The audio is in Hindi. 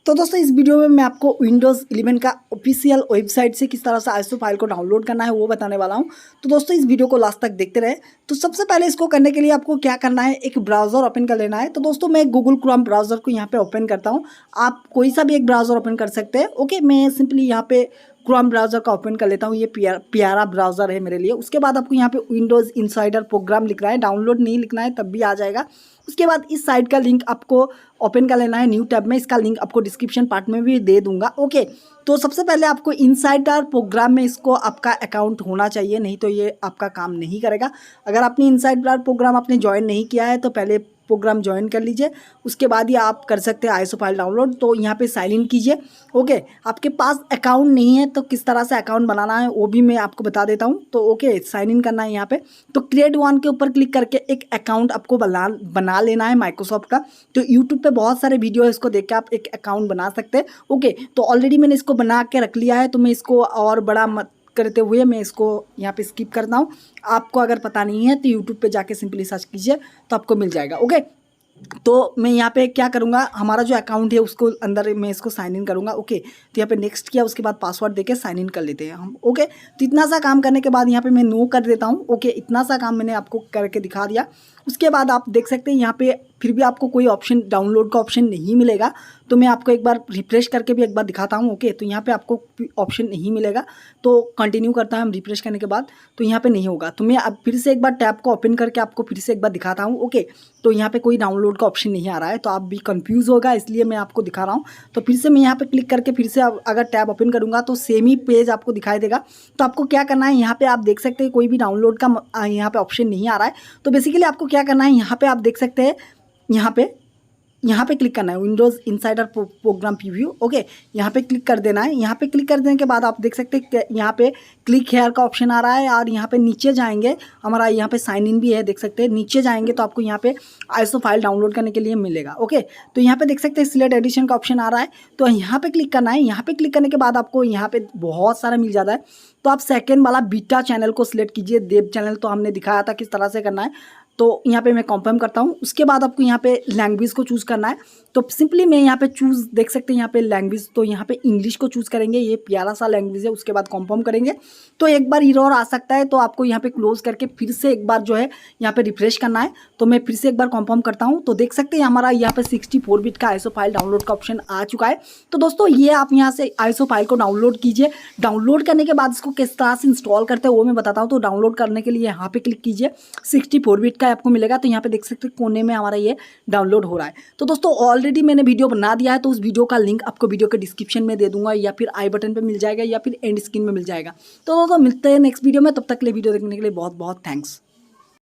तो दोस्तों इस वीडियो में मैं आपको विंडोज़ 11 का ऑफिशियल वेबसाइट से किस तरह से आईएसओ फाइल को डाउनलोड करना है वो बताने वाला हूं। तो दोस्तों इस वीडियो को लास्ट तक देखते रहे। तो सबसे पहले इसको करने के लिए आपको क्या करना है, एक ब्राउज़र ओपन कर लेना है। तो दोस्तों मैं गूगल क्रोम ब्राउज़र को यहाँ पे ओपन करता हूँ। आप कोई सा भी एक ब्राउज़र ओपन कर सकते हैं। ओके, मैं सिंपली यहाँ पे क्रोम ब्राउज़र का ओपन कर लेता हूँ। ये प्यारा ब्राउज़र है मेरे लिए। उसके बाद आपको यहाँ पे विंडोज़ इनसाइडर प्रोग्राम लिखना है, डाउनलोड नहीं लिखना है, तब भी आ जाएगा। उसके बाद इस साइट का लिंक आपको ओपन कर लेना है न्यू टैब में। इसका लिंक आपको डिस्क्रिप्शन पार्ट में भी दे दूंगा। ओके, तो सबसे पहले आपको इनसाइडर प्रोग्राम में इसको आपका अकाउंट होना चाहिए, नहीं तो ये आपका काम नहीं करेगा। अगर आपने इनसाइडर प्रोग्राम आपने ज्वाइन नहीं किया है तो पहले प्रोग्राम ज्वाइन कर लीजिए। उसके बाद ही आप कर सकते हैं आईएसओ फाइल डाउनलोड। तो यहाँ पे साइन इन कीजिए। ओके, आपके पास अकाउंट नहीं है तो किस तरह से अकाउंट बनाना है वो भी मैं आपको बता देता हूँ। तो ओके, साइन इन करना है यहाँ पे। तो क्रिएट वन के ऊपर क्लिक करके एक अकाउंट आपको बना लेना है माइक्रोसॉफ्ट का। तो यूट्यूब पे बहुत सारे वीडियो है, इसको देख के आप एक अकाउंट बना सकते हैं। ओके, तो ऑलरेडी मैंने इसको बना के रख लिया है, तो मैं इसको और बड़ा मत करते हुए मैं इसको यहाँ पे स्किप करता हूँ। आपको अगर पता नहीं है तो यूट्यूब पे जाके सिंपली सर्च कीजिए तो आपको मिल जाएगा। ओके, तो मैं यहाँ पे क्या करूँगा, हमारा जो अकाउंट है उसको अंदर मैं इसको साइन इन करूँगा। ओके, तो यहाँ पे नेक्स्ट किया, उसके बाद पासवर्ड देके साइन इन कर लेते हैं हम। ओके, तो इतना सा काम करने के बाद यहाँ पे मैं नो कर देता हूँ। ओके, इतना सा काम मैंने आपको करके दिखा दिया। उसके बाद आप देख सकते हैं यहाँ पे फिर भी आपको कोई ऑप्शन, डाउनलोड का ऑप्शन नहीं मिलेगा। तो मैं आपको एक बार रिफ्रेश करके भी एक बार दिखाता हूँ। ओके, तो यहाँ पे आपको ऑप्शन नहीं मिलेगा। तो कंटिन्यू करता है हम रिफ्रेश करने के बाद, तो यहाँ पे नहीं होगा। तो मैं अब फिर से एक बार टैब को ओपन करके आपको फिर से एक बार दिखाता हूँ। ओके, तो यहाँ पे कोई डाउनलोड का ऑप्शन नहीं आ रहा है, तो आप भी कंफ्यूज होगा, इसलिए मैं आपको दिखा रहा हूँ। तो फिर से मैं यहाँ पे क्लिक करके फिर से अगर टैब ओपन करूँगा तो सेम ही पेज आपको दिखाई देगा। तो आपको क्या करना है, यहाँ पे आप देख सकते हैं कोई भी डाउनलोड का यहाँ पे ऑप्शन नहीं आ रहा है। तो बेसिकली आपको क्या करना है, यहाँ पे आप देख सकते हैं यहाँ पे क्लिक करना है Windows Insider program preview. Okay, यहाँ पे क्लिक कर देना है। यहाँ पे क्लिक कर देने के बाद आप देख सकते हैं यहाँ पे क्लिक हेयर का ऑप्शन आ रहा है, और यहाँ पे नीचे जाएंगे, हमारा यहाँ पे साइन इन भी है, देख सकते हैं। नीचे जाएंगे तो आपको यहाँ पे आईएसओ फाइल डाउनलोड करने के लिए मिलेगा। ओके, तो यहाँ पे देख सकते हैं सिलेक्ट एडिशन का ऑप्शन आ रहा है, तो यहाँ पे क्लिक करना है। यहाँ पे क्लिक करने के बाद आपको यहाँ पे बहुत सारा मिल जाता है। तो आप सेकेंड वाला बीटा चैनल को सिलेक्ट कीजिए। देव चैनल तो हमने दिखाया था किस तरह से करना है, तो यहाँ पे मैं कंफर्म करता हूँ। उसके बाद आपको यहाँ पे लैंग्वेज को चूज़ करना है। तो सिंपली मैं यहाँ पे चूज़, देख सकते हैं यहाँ पे लैंग्वेज, तो यहाँ पे इंग्लिश को चूज़ करेंगे। ये प्यारा सा लैंग्वेज है। उसके बाद कंफर्म करेंगे। तो एक बार एरर आ सकता है, तो आपको यहाँ पे क्लोज करके फिर से एक बार जो है यहाँ पे रिफ्रेश करना है। तो मैं फिर से एक बार कंफर्म करता हूँ। तो देख सकते हैं हमारा यहाँ पे 64 बिट का आईएसओ फाइल डाउनलोड का ऑप्शन आ चुका है। तो दोस्तों ये आप यहाँ से आईएसओ फाइल को डाउनलोड कीजिए। डाउनलोड करने के बाद इसको किस तरह से इंस्टॉल करते हैं वो मैं बताता हूँ। तो डाउनलोड करने के लिए यहाँ पे क्लिक कीजिए, 64 बिट का आपको मिलेगा। तो यहाँ पे देख सकते हैं कोने में हमारा ये डाउनलोड हो रहा है। तो दोस्तों ऑलरेडी मैंने वीडियो बना दिया है, तो उस वीडियो का लिंक आपको वीडियो के डिस्क्रिप्शन में दे दूंगा, या फिर आई बटन पे मिल जाएगा, या फिर एंड स्क्रीन में मिल जाएगा। तो दोस्तों मिलते हैं नेक्स्ट वीडियो में, तब तक के लिए वीडियो देखने के लिए बहुत बहुत थैंक्स।